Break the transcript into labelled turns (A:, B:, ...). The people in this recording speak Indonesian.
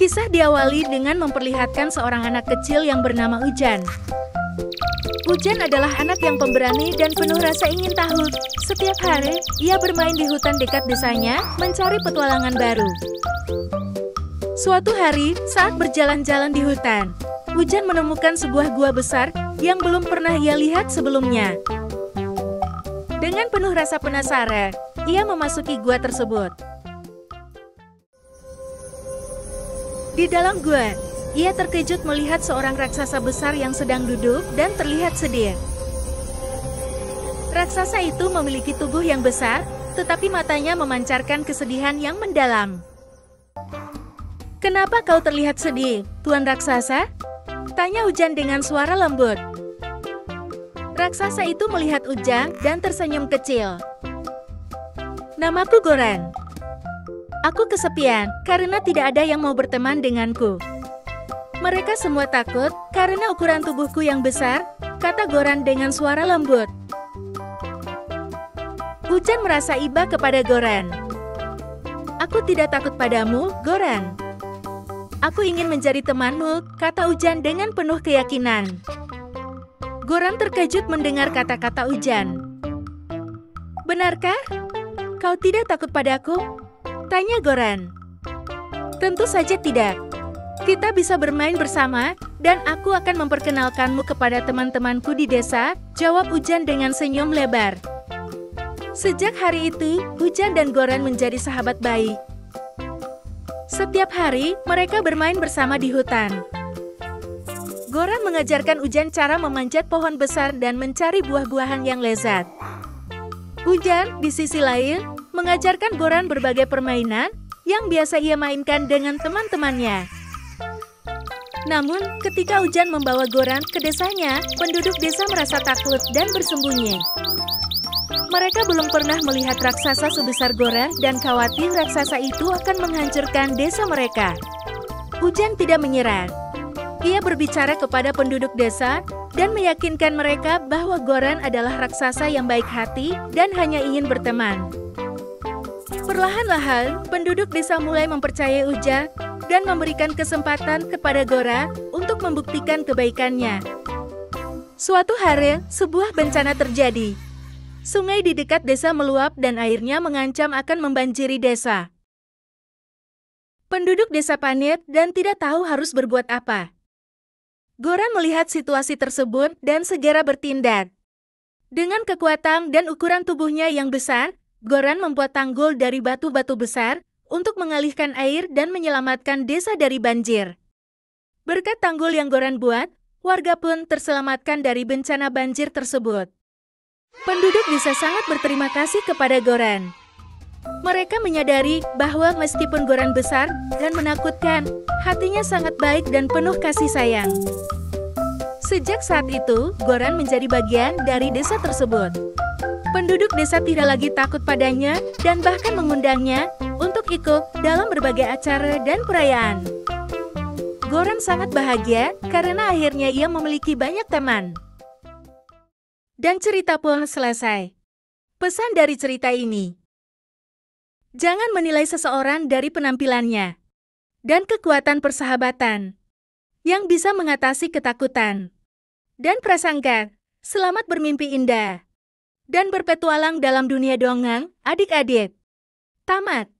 A: Kisah diawali dengan memperlihatkan seorang anak kecil yang bernama Ujan. Ujan adalah anak yang pemberani dan penuh rasa ingin tahu. Setiap hari, ia bermain di hutan dekat desanya, mencari petualangan baru. Suatu hari, saat berjalan-jalan di hutan, Ujan menemukan sebuah gua besar yang belum pernah ia lihat sebelumnya. Dengan penuh rasa penasaran, ia memasuki gua tersebut. Di dalam gua, ia terkejut melihat seorang raksasa besar yang sedang duduk dan terlihat sedih. Raksasa itu memiliki tubuh yang besar, tetapi matanya memancarkan kesedihan yang mendalam. "Kenapa kau terlihat sedih, Tuan Raksasa?" tanya Ujan dengan suara lembut. Raksasa itu melihat Ujan dan tersenyum kecil. "Namaku Goran. Aku kesepian karena tidak ada yang mau berteman denganku. Mereka semua takut karena ukuran tubuhku yang besar," kata Goran dengan suara lembut. Ujan merasa iba kepada Goran. "Aku tidak takut padamu, Goran. Aku ingin menjadi temanmu," kata Ujan dengan penuh keyakinan. Goran terkejut mendengar kata-kata Ujan. "Benarkah? Kau tidak takut padaku?" tanya Goran. "Tentu saja tidak. Kita bisa bermain bersama, dan aku akan memperkenalkanmu kepada teman-temanku di desa," jawab Ujan dengan senyum lebar. Sejak hari itu, Ujan dan Goran menjadi sahabat baik. Setiap hari, mereka bermain bersama di hutan. Goran mengajarkan Ujan cara memanjat pohon besar dan mencari buah-buahan yang lezat. Ujan, di sisi lain, mengajarkan Goran berbagai permainan yang biasa ia mainkan dengan teman-temannya. Namun, ketika Ujan membawa Goran ke desanya, penduduk desa merasa takut dan bersembunyi. Mereka belum pernah melihat raksasa sebesar Goran dan khawatir raksasa itu akan menghancurkan desa mereka. Ujan tidak menyerah. Ia berbicara kepada penduduk desa dan meyakinkan mereka bahwa Goran adalah raksasa yang baik hati dan hanya ingin berteman. Perlahan-lahan, penduduk desa mulai mempercayai Ujan dan memberikan kesempatan kepada Goran untuk membuktikan kebaikannya. Suatu hari, sebuah bencana terjadi. Sungai di dekat desa meluap dan airnya mengancam akan membanjiri desa. Penduduk desa panik dan tidak tahu harus berbuat apa. Goran melihat situasi tersebut dan segera bertindak. Dengan kekuatan dan ukuran tubuhnya yang besar, Goran membuat tanggul dari batu-batu besar untuk mengalihkan air dan menyelamatkan desa dari banjir. Berkat tanggul yang Goran buat, warga pun terselamatkan dari bencana banjir tersebut. Penduduk desa sangat berterima kasih kepada Goran. Mereka menyadari bahwa meskipun Goran besar dan menakutkan, hatinya sangat baik dan penuh kasih sayang. Sejak saat itu, Goran menjadi bagian dari desa tersebut. Penduduk desa tidak lagi takut padanya dan bahkan mengundangnya untuk ikut dalam berbagai acara dan perayaan. Goran sangat bahagia karena akhirnya ia memiliki banyak teman. Dan cerita pun selesai. Pesan dari cerita ini: jangan menilai seseorang dari penampilannya dan kekuatan persahabatan yang bisa mengatasi ketakutan. Dan prasangka, selamat bermimpi indah dan berpetualang dalam dunia dongeng, adik-adik. Tamat.